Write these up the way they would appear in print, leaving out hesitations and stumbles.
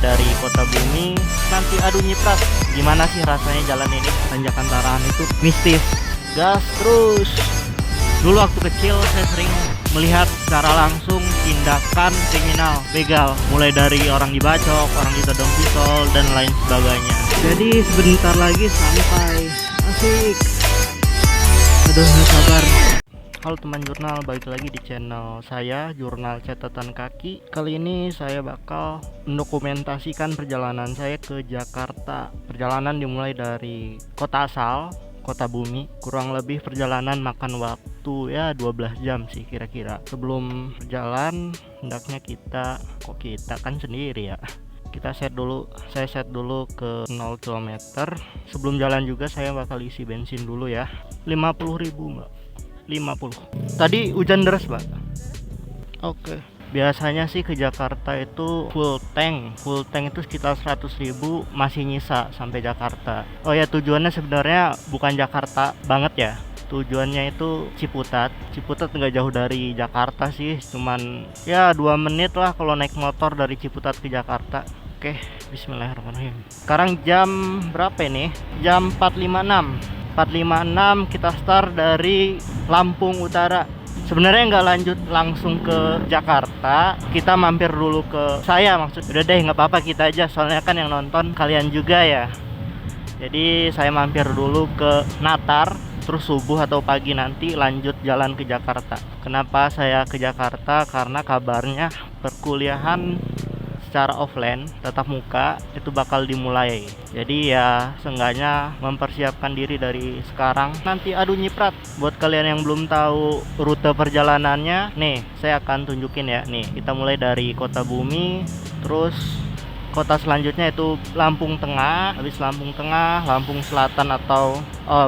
dari Kota Bumi, nanti adu nyiprat. Gimana sih rasanya jalan ini? Tanjakan Tarahan itu mistis. Gas terus. Dulu waktu kecil saya sering melihat secara langsung tindakan kriminal begal, mulai dari orang dibacok, orang ditodong pisau, dan lain sebagainya. Jadi sebentar lagi sampai. Asik. Aduh, nggak sabar. Halo teman jurnal, balik lagi di channel saya, Jurnal Catatan Kaki. Kali ini saya bakal mendokumentasikan perjalanan saya ke Jakarta. Perjalanan dimulai dari kota asal, Kota Bumi. Kurang lebih perjalanan makan waktu ya 12 jam sih kira-kira. Sebelum berjalan, hendaknya kita kan sendiri ya. Saya set dulu ke 0 km. Sebelum jalan juga saya bakal isi bensin dulu ya. 50.000 mbak. 50. Tadi hujan deras mbak. Oke. Biasanya sih ke Jakarta itu full tank itu sekitar 100.000, masih nyisa sampai Jakarta. Oh ya, tujuannya sebenarnya bukan Jakarta banget ya. Tujuannya itu Ciputat nggak jauh dari Jakarta sih, cuman ya 2 menit lah kalau naik motor dari Ciputat ke Jakarta. Oke, bismillahirrahmanirrahim. Sekarang jam berapa ini? Jam 4.56 kita start dari Lampung Utara. Sebenarnya nggak lanjut langsung ke Jakarta, kita mampir dulu ke udah deh nggak apa-apa kita aja, soalnya kan yang nonton kalian juga ya. Jadi saya mampir dulu ke Natar, terus subuh atau pagi nanti lanjut jalan ke Jakarta. Kenapa saya ke Jakarta? Karena kabarnya perkuliahan secara offline tatap muka itu bakal dimulai. Jadi ya seenggaknya mempersiapkan diri dari sekarang. Nanti adu nyiprat. Buat kalian yang belum tahu rute perjalanannya, nih saya akan tunjukin ya. Nih kita mulai dari Kota Bumi, terus kota selanjutnya itu Lampung Tengah, habis Lampung Tengah, Lampung Selatan atau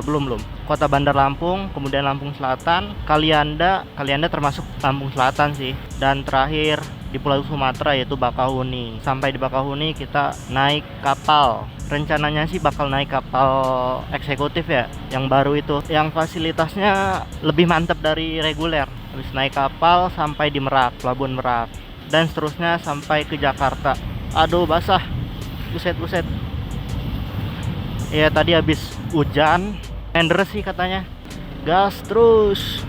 belum Kota Bandar Lampung, kemudian Lampung Selatan, Kalianda termasuk Lampung Selatan sih, dan terakhir di Pulau Sumatera yaitu Bakahuni. Sampai di Bakahuni kita naik kapal. Rencananya sih bakal naik kapal eksekutif ya, yang baru itu, yang fasilitasnya lebih mantap dari reguler. Habis naik kapal sampai di Merak, Pelabuhan Merak, dan seterusnya sampai ke Jakarta. Aduh basah, buset. Ya tadi habis hujan, deras sih katanya. Gas terus.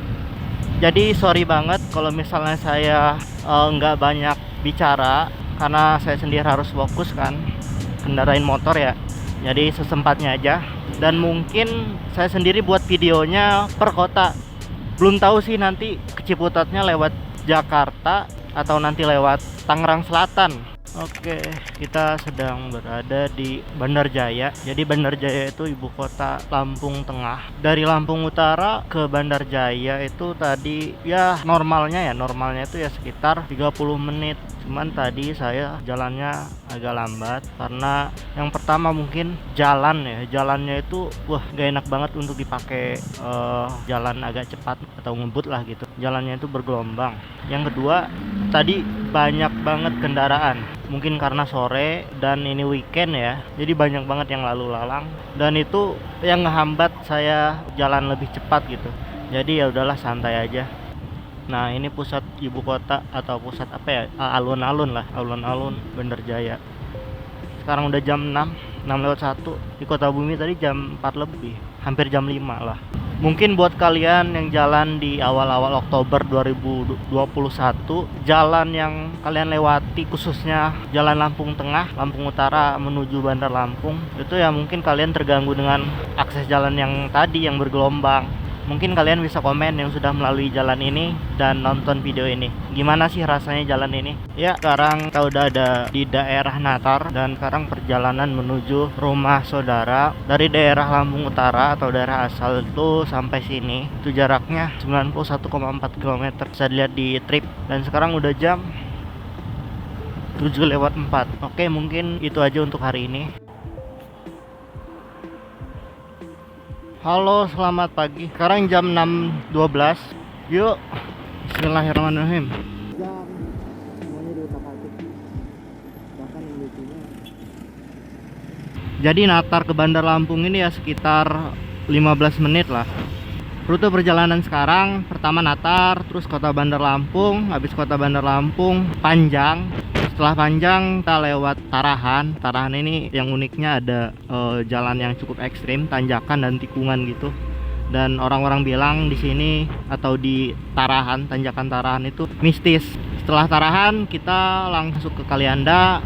Jadi sorry banget kalau misalnya saya nggak banyak bicara, karena saya sendiri harus fokus kan kendarain motor ya. Jadi sesempatnya aja. Dan mungkin saya sendiri buat videonya per kota. Belum tahu sih nanti ke Ciputatnya lewat Jakarta atau nanti lewat Tangerang Selatan. Oke, kita sedang berada di Bandar Jaya. Jadi Bandar Jaya itu ibu kota Lampung Tengah. Dari Lampung Utara ke Bandar Jaya itu tadi ya normalnya itu ya sekitar 30 menit. Cuman tadi saya jalannya agak lambat karena yang pertama mungkin jalannya itu gak enak banget untuk dipakai jalan agak cepat atau ngebut lah gitu. Jalannya itu bergelombang. Yang kedua, tadi banyak banget kendaraan. Mungkin karena sore dan ini weekend ya, jadi banyak banget yang lalu lalang, dan itu yang ngehambat saya jalan lebih cepat gitu. Jadi ya udahlah, santai aja. Nah ini pusat ibu kota atau pusat apa ya, alun-alun Bandar Jaya. Sekarang udah jam 6:01. Di Kota Bumi tadi jam 4 lebih, hampir jam 5 lah. Mungkin buat kalian yang jalan di awal-awal Oktober 2021, jalan yang kalian lewati khususnya jalan Lampung Tengah, Lampung Utara menuju Bandar Lampung, itu ya mungkin kalian terganggu dengan akses jalan yang tadi yang bergelombang. Mungkin kalian bisa komen yang sudah melalui jalan ini dan nonton video ini. Gimana sih rasanya jalan ini? Ya, sekarang kita udah ada di daerah Natar dan sekarang perjalanan menuju rumah saudara. Dari daerah Lampung Utara atau daerah asal itu sampai sini itu jaraknya 91,4 km. Bisa dilihat di trip. Dan sekarang udah jam 7:04. Oke, mungkin itu aja untuk hari ini. Halo, selamat pagi. Sekarang jam 6.12. Yuk, bismillahirrahmanirrahim. Jadi Natar ke Bandar Lampung ini ya sekitar 15 menit lah. Rute perjalanan sekarang pertama Natar, terus Kota Bandar Lampung, habis Kota Bandar Lampung Panjang. Setelah Panjang kita lewat Tarahan. Tarahan ini yang uniknya ada jalan yang cukup ekstrim, tanjakan dan tikungan gitu. Dan orang-orang bilang di sini atau di Tarahan, tanjakan Tarahan itu mistis. Setelah Tarahan kita langsung ke Kalianda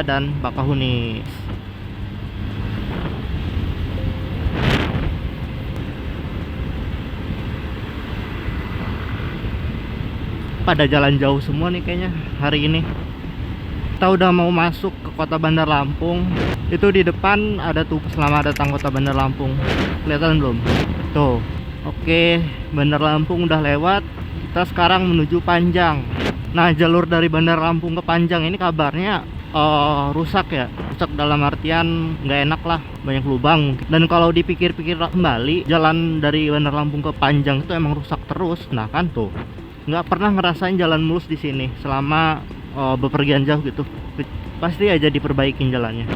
dan Bakahuni. Pada jalan jauh semua nih kayaknya hari ini. Kita udah mau masuk ke Kota Bandar Lampung. Itu di depan ada tuh selamat datang Kota Bandar Lampung. Kelihatan belum? Tuh. Oke, Bandar Lampung udah lewat. Kita sekarang menuju Panjang. Nah, jalur dari Bandar Lampung ke Panjang ini kabarnya rusak ya. Rusak dalam artian nggak enak lah, banyak lubang. Dan kalau dipikir-pikir kembali, jalan dari Bandar Lampung ke Panjang itu emang rusak terus. Nah kan tuh, nggak pernah ngerasain jalan mulus di sini selama bepergian jauh gitu. Pasti aja diperbaikin jalannya.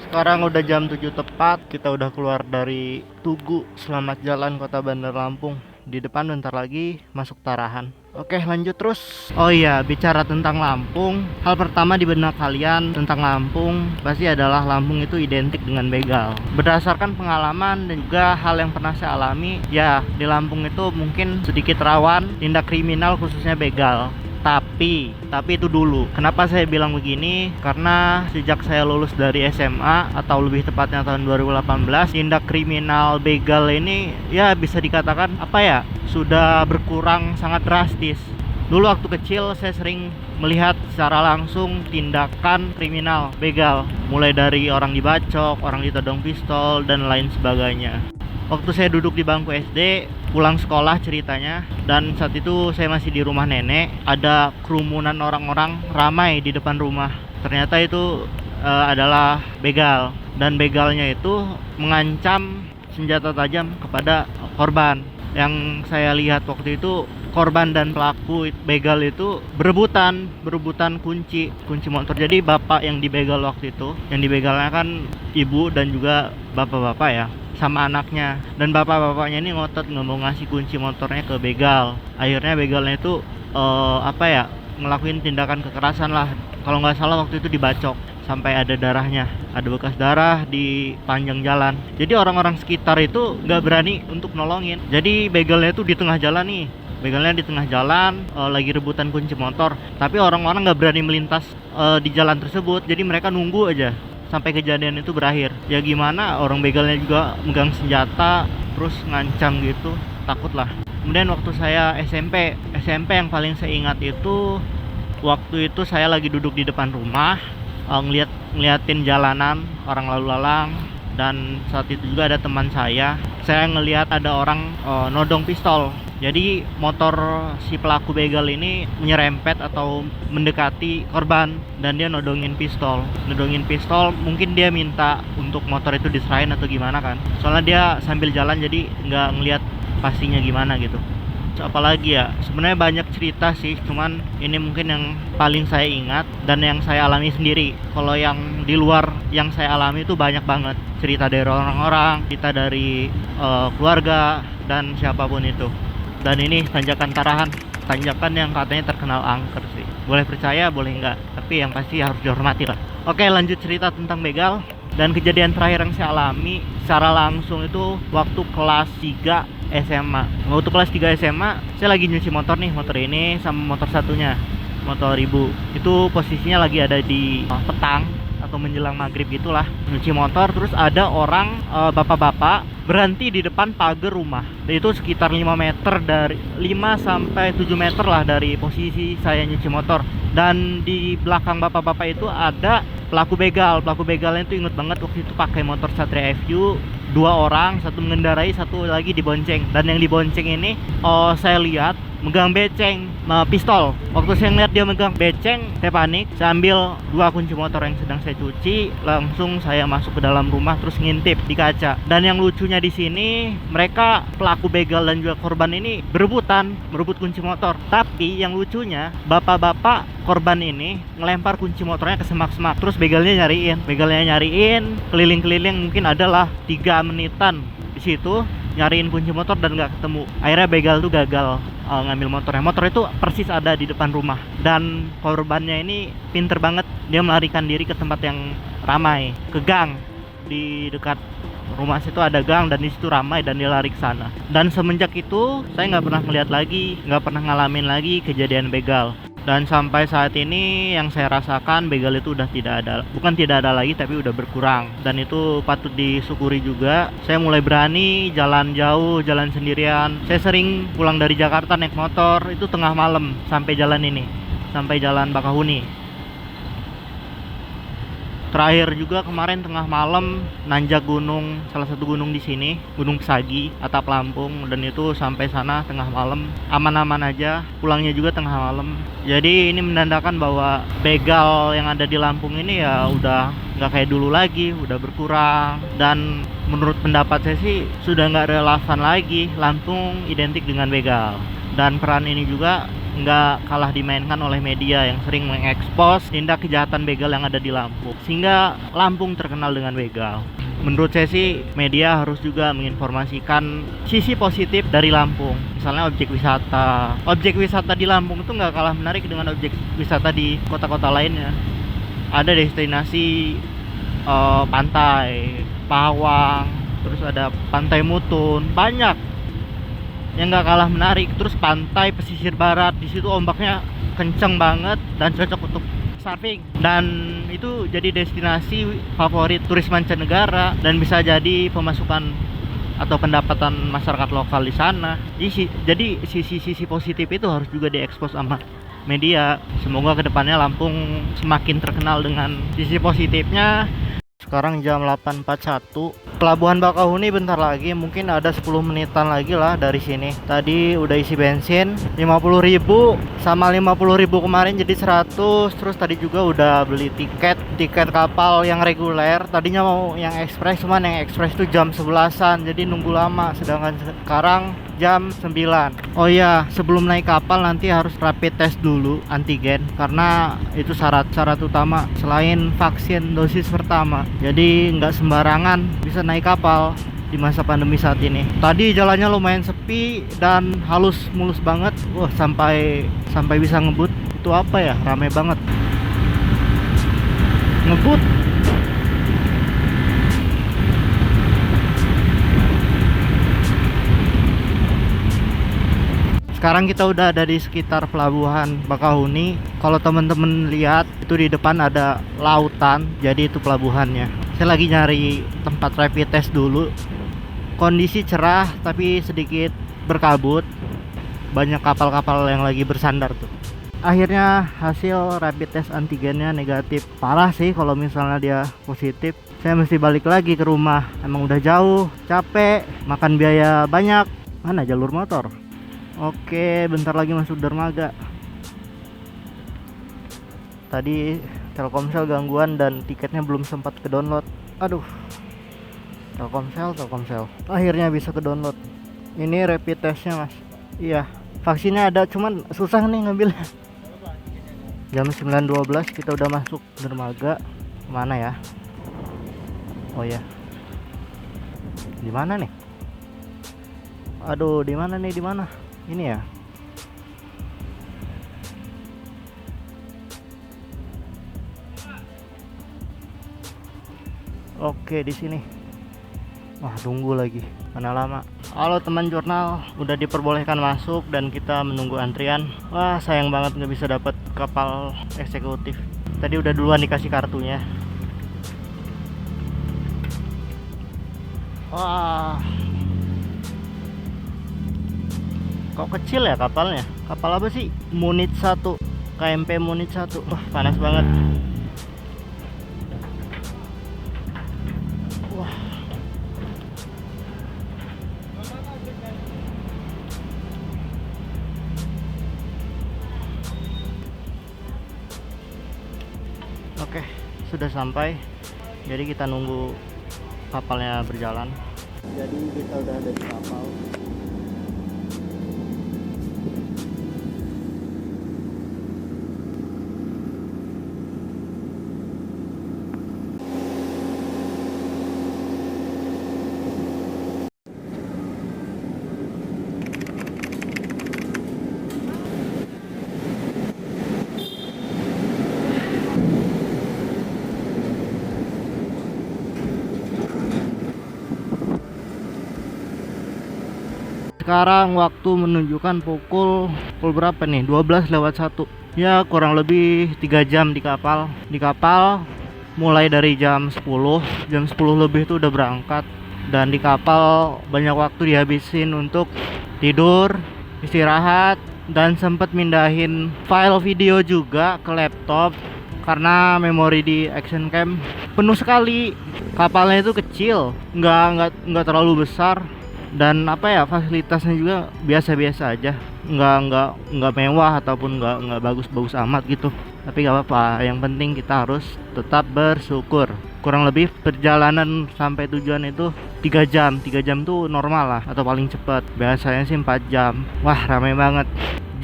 Sekarang udah jam 7 tepat, kita udah keluar dari Tugu. Selamat jalan Kota Bandar Lampung. Di depan bentar lagi masuk Tarahan. Oke, lanjut terus. Oh iya, bicara tentang Lampung, hal pertama di benak kalian tentang Lampung pasti adalah Lampung itu identik dengan begal. Berdasarkan pengalaman dan juga hal yang pernah saya alami, ya di Lampung itu mungkin sedikit rawan tindak kriminal khususnya begal. Tapi itu dulu. Kenapa saya bilang begini? Karena sejak saya lulus dari SMA atau lebih tepatnya tahun 2018, tindak kriminal begal ini ya bisa dikatakan apa ya? Sudah berkurang sangat drastis. Dulu waktu kecil saya sering melihat secara langsung tindakan kriminal begal, mulai dari orang dibacok, orang ditodong pistol dan lain sebagainya. Waktu saya duduk di bangku SD, pulang sekolah ceritanya, dan saat itu saya masih di rumah nenek, ada kerumunan orang-orang ramai di depan rumah. Ternyata itu adalah begal, dan begalnya itu mengancam senjata tajam kepada korban. Yang saya lihat waktu itu, korban dan pelaku begal itu berebutan kunci motor. Jadi bapak yang dibegal waktu itu, yang dibegalnya kan ibu dan juga bapak-bapak ya, sama anaknya. Dan bapak-bapaknya ini ngotot nggak mau ngasih kunci motornya ke begal. Akhirnya begalnya itu ngelakuin tindakan kekerasan lah. Kalau nggak salah waktu itu dibacok sampai ada darahnya, ada bekas darah di panjang jalan. Jadi orang-orang sekitar itu nggak berani untuk nolongin. Jadi begalnya itu di tengah jalan nih. Begalnya di tengah jalan, lagi rebutan kunci motor. Tapi orang-orang nggak berani melintas di jalan tersebut. Jadi mereka nunggu aja sampai kejadian itu berakhir. Ya gimana, orang begalnya juga megang senjata terus ngancam gitu, takut lah. Kemudian waktu saya SMP yang paling saya ingat itu waktu itu saya lagi duduk di depan rumah, ngeliatin jalanan orang lalu lalang, dan saat itu juga ada teman saya ngelihat ada orang nodong pistol. Jadi motor si pelaku begal ini menyerempet atau mendekati korban dan dia nodongin pistol. Mungkin dia minta untuk motor itu diserahin atau gimana kan. Soalnya dia sambil jalan jadi nggak ngelihat pastinya gimana gitu. Apalagi ya, sebenarnya banyak cerita sih, cuman ini mungkin yang paling saya ingat dan yang saya alami sendiri. Kalau yang di luar yang saya alami itu banyak banget cerita dari orang-orang, cerita dari keluarga dan siapapun itu. Dan ini tanjakan Tarahan, tanjakan yang katanya terkenal angker sih. Boleh percaya, boleh enggak, tapi yang pasti harus dihormati lah. Oke, lanjut cerita tentang begal. Dan kejadian terakhir yang saya alami secara langsung itu waktu kelas 3 SMA. Waktu kelas 3 SMA, saya lagi nyuci motor nih, motor ini sama motor satunya, motor ibu. Itu posisinya lagi ada di petang atau menjelang maghrib gitulah, nyuci motor. Terus ada orang bapak-bapak berhenti di depan pagar rumah. Itu sekitar 5 meter, dari 5 sampai 7 meter lah dari posisi saya nyuci motor. Dan di belakang bapak-bapak itu ada pelaku begal. Pelaku begalnya itu inget banget waktu itu pakai motor Satria FU, 2 orang, satu mengendarai, satu lagi dibonceng. Dan yang dibonceng ini saya lihat megang beceng, pistol. Waktu saya ngeliat dia megang beceng, saya panik. Saya ambil 2 kunci motor yang sedang saya cuci, langsung saya masuk ke dalam rumah terus ngintip di kaca. Dan yang lucunya di sini, mereka pelaku begal dan juga korban ini berebut kunci motor. Tapi yang lucunya, bapak-bapak korban ini ngelempar kunci motornya ke semak-semak. Terus begalnya nyariin keliling-keliling, mungkin adalah 3 menitan di situ nyariin kunci motor dan nggak ketemu. Akhirnya begal tuh gagal ngambil motornya. Motor itu persis ada di depan rumah. Dan korbannya ini pinter banget, dia melarikan diri ke tempat yang ramai, ke gang. Di dekat rumah situ ada gang dan di situ ramai dan dia lari ke sana. Dan semenjak itu saya nggak pernah nggak pernah ngalamin lagi kejadian begal. Dan sampai saat ini yang saya rasakan, begal itu udah bukan tidak ada lagi, tapi udah berkurang. Dan itu patut disyukuri juga. Saya mulai berani jalan jauh, jalan sendirian. Saya sering pulang dari Jakarta naik motor itu tengah malam sampai jalan Bakahuni. Terakhir juga kemarin tengah malam nanjak gunung, salah satu gunung di sini, Gunung Pesagi, atap Lampung, dan itu sampai sana tengah malam, aman-aman aja, pulangnya juga tengah malam. Jadi ini menandakan bahwa begal yang ada di Lampung ini ya udah nggak kayak dulu lagi, udah berkurang. Dan menurut pendapat saya sih sudah nggak relevan lagi Lampung identik dengan begal. Dan peran ini juga nggak kalah dimainkan oleh media yang sering mengekspos tindak kejahatan begal yang ada di Lampung, sehingga Lampung terkenal dengan begal. Menurut saya sih media harus juga menginformasikan sisi positif dari Lampung. Misalnya objek wisata di Lampung itu nggak kalah menarik dengan objek wisata di kota-kota lainnya. Ada destinasi pantai Pawang, terus ada pantai Mutun, banyak yang nggak kalah menarik. Terus pantai pesisir barat, di situ ombaknya kenceng banget dan cocok untuk surfing, dan itu jadi destinasi favorit turis mancanegara dan bisa jadi pemasukan atau pendapatan masyarakat lokal di sana. Jadi sisi positif itu harus juga diekspos sama media. Semoga kedepannya Lampung semakin terkenal dengan sisi positifnya. Sekarang jam 8.41. Pelabuhan Bakahuni bentar lagi, mungkin ada 10 menitan lagi lah dari sini. Tadi udah isi bensin 50.000 sama 50.000 kemarin jadi 100. Terus tadi juga udah beli tiket kapal yang reguler. Tadinya mau yang ekspres, cuman yang ekspres tuh jam 11-an, jadi nunggu lama. Sedangkan sekarang jam 9. Oh iya, sebelum naik kapal nanti harus rapid test dulu antigen, karena itu syarat utama selain vaksin dosis pertama. Jadi nggak sembarangan bisa naik kapal di masa pandemi saat ini. Tadi jalannya lumayan sepi dan mulus banget. Wah, sampai bisa ngebut. Itu apa ya? Rame banget. Ngebut. Sekarang kita udah ada di sekitar pelabuhan Bakahuni. Kalau teman-teman lihat itu di depan ada lautan, jadi itu pelabuhannya. Saya lagi nyari tempat rapid test dulu. Kondisi cerah tapi sedikit berkabut. Banyak kapal-kapal yang lagi bersandar tuh. Akhirnya hasil rapid test antigennya negatif. Parah sih kalau misalnya dia positif. Saya mesti balik lagi ke rumah. Emang udah jauh, capek, makan biaya banyak. Mana jalur motor? Oke, bentar lagi masuk dermaga. Tadi Telkomsel gangguan dan tiketnya belum sempat ke download. Aduh, Telkomsel. Akhirnya bisa ke download. Ini rapid testnya, mas. Iya, vaksinnya ada, cuman susah nih ngambilnya. Jam 9.12 kita udah masuk dermaga. Mana ya? Oh ya, di mana nih? Aduh, di mana? Ini ya. Oke, di sini. Wah, tunggu lagi. Mana lama. Halo teman jurnal, udah diperbolehkan masuk dan kita menunggu antrian. Wah, sayang banget nggak bisa dapat kapal eksekutif. Tadi udah duluan dikasih kartunya. Wah, kok kecil ya kapalnya? Kapal apa sih? Munit 1, KMP Munit 1. Wah, panas banget. Wah, sudah sampai. Jadi kita nunggu kapalnya berjalan. Jadi kita udah ada di kapal. Sekarang waktu menunjukkan pukul berapa nih? 12:01. Ya, kurang lebih 3 jam di kapal. Di kapal mulai dari jam 10. Jam 10 lebih tuh udah berangkat. Dan di kapal banyak waktu dihabisin untuk tidur, istirahat, dan sempet mindahin file video juga ke laptop karena memori di action cam penuh sekali. Kapalnya itu kecil, nggak terlalu besar. Dan apa ya, fasilitasnya juga biasa-biasa aja, nggak mewah ataupun nggak bagus-bagus amat gitu. Tapi nggak apa-apa, yang penting kita harus tetap bersyukur. Kurang lebih perjalanan sampai tujuan itu 3 jam. 3 jam tuh normal lah, atau paling cepat biasanya sih 4 jam. Wah, ramai banget.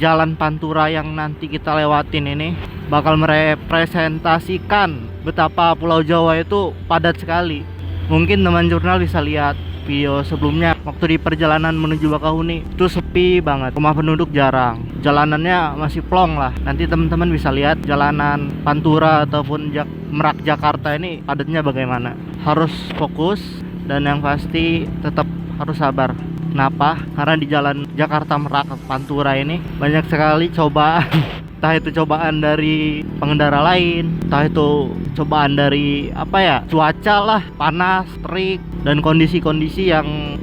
Jalan Pantura yang nanti kita lewatin ini bakal merepresentasikan betapa Pulau Jawa itu padat sekali. Mungkin teman jurnal bisa lihat video sebelumnya waktu di perjalanan menuju Bakahuni itu sepi banget, rumah penduduk jarang, jalanannya masih plong lah. Nanti teman-teman bisa lihat jalanan Pantura ataupun Merak Jakarta ini padatnya bagaimana. Harus fokus dan yang pasti tetap harus sabar. Kenapa? Karena di jalan Jakarta Merak Pantura ini banyak sekali cobaan. Entah itu cobaan dari pengendara lain, entah itu cobaan dari apa ya, cuaca lah, panas, terik, dan kondisi-kondisi yang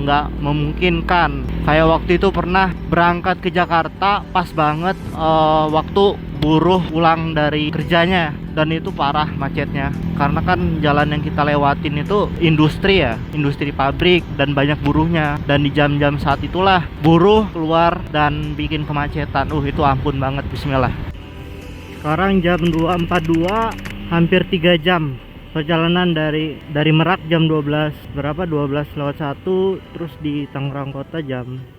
nggak memungkinkan. Kayak waktu itu pernah berangkat ke Jakarta pas banget waktu buruh pulang dari kerjanya, dan itu parah macetnya karena kan jalan yang kita lewatin itu industri ya, industri pabrik dan banyak buruhnya. Dan di jam-jam saat itulah buruh keluar dan bikin kemacetan. Itu ampun banget. Bismillah. Sekarang jam 2.42, hampir 3 jam perjalanan dari Merak. Jam 12 berapa, 12:01, terus di Tangerang Kota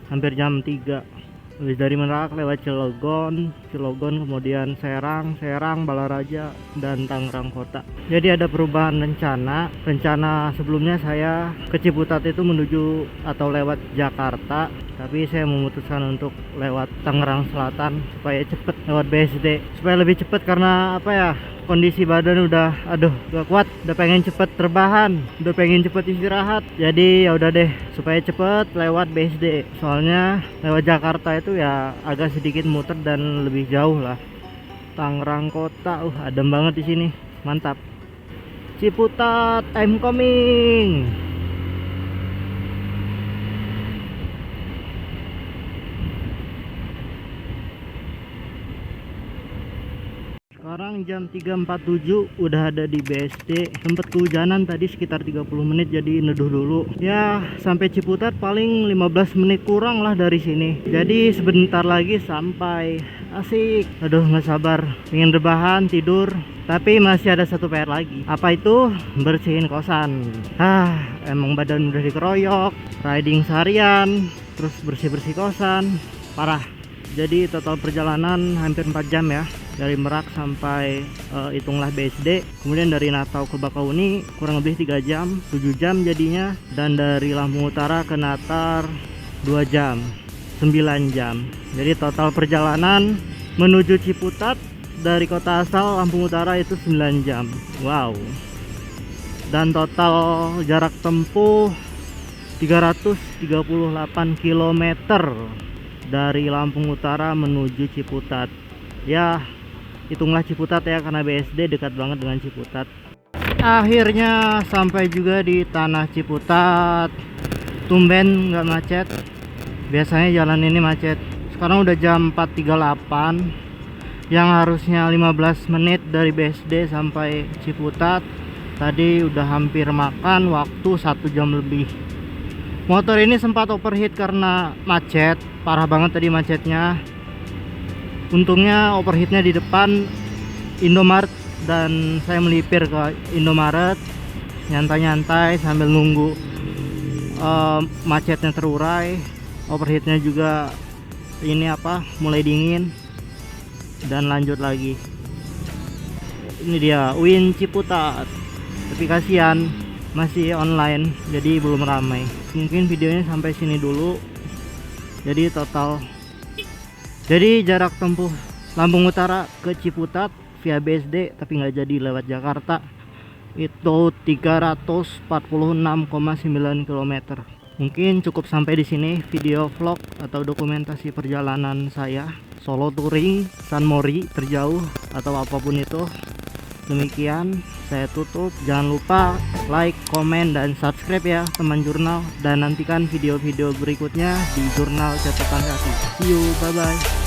hampir jam 3. Habis dari Merak lewat Cilegon, kemudian Serang, Balaraja, dan Tangerang Kota. Jadi ada perubahan rencana sebelumnya saya ke Ciputat itu menuju atau lewat Jakarta, tapi saya memutuskan untuk lewat Tangerang Selatan supaya cepet, lewat BSD supaya lebih cepet. Karena apa ya, kondisi badan udah gak kuat, udah pengen cepet terbahan, udah pengen cepet istirahat. Jadi ya udah deh, supaya cepet lewat BSD. Soalnya lewat Jakarta itu ya agak sedikit muter dan lebih jauh lah. Tangerang Kota, adem banget di sini, mantap. Ciputat, I'm coming. Sekarang jam 3.47 udah ada di BSD. Sempet kehujanan tadi sekitar 30 menit, jadi neduh dulu. Ya, sampai Ciputat paling 15 menit kurang lah dari sini. Jadi sebentar lagi sampai. Asik. Aduh, nggak sabar. Pengen rebahan, tidur. Tapi masih ada satu PR lagi. Apa itu? Bersihin kosan. Emang badan udah dikeroyok, riding seharian, terus bersih-bersih kosan. Parah. Jadi total perjalanan hampir 4 jam ya. Dari Merak sampai hitunglah BSD. Kemudian dari Natal ke Bakahuni kurang lebih 3 jam, 7 jam jadinya. Dan dari Lampung Utara ke Natar 2 jam, 9 jam. Jadi total perjalanan menuju Ciputat dari kota asal Lampung Utara itu 9 jam. Wow. Dan total jarak tempuh 338 km dari Lampung Utara menuju Ciputat. Ya, hitunglah Ciputat ya, karena BSD dekat banget dengan Ciputat. Akhirnya sampai juga di tanah Ciputat. Tumben nggak macet. Biasanya jalan ini macet. Sekarang udah jam 4.38, yang harusnya 15 menit dari BSD sampai Ciputat. Tadi udah hampir makan waktu 1 jam lebih. Motor ini sempat overheat karena macet, parah banget tadi macetnya. Untungnya overheatnya di depan Indomaret dan saya melipir ke Indomaret, nyantai-nyantai sambil nunggu macetnya terurai, overheatnya juga mulai dingin, dan lanjut lagi. Ini dia UIN Ciputat, tapi kasihan masih online jadi belum ramai. Mungkin videonya sampai sini dulu. Jadi jarak tempuh Lampung Utara ke Ciputat via BSD tapi nggak jadi lewat Jakarta itu 346,9 km. Mungkin cukup sampai di sini video vlog atau dokumentasi perjalanan saya solo touring San Mori terjauh atau apapun itu. Demikian saya tutup. Jangan lupa like, komen, dan subscribe ya teman jurnal, dan nantikan video-video berikutnya di Jurnal Catatan Kaki. See you, bye bye.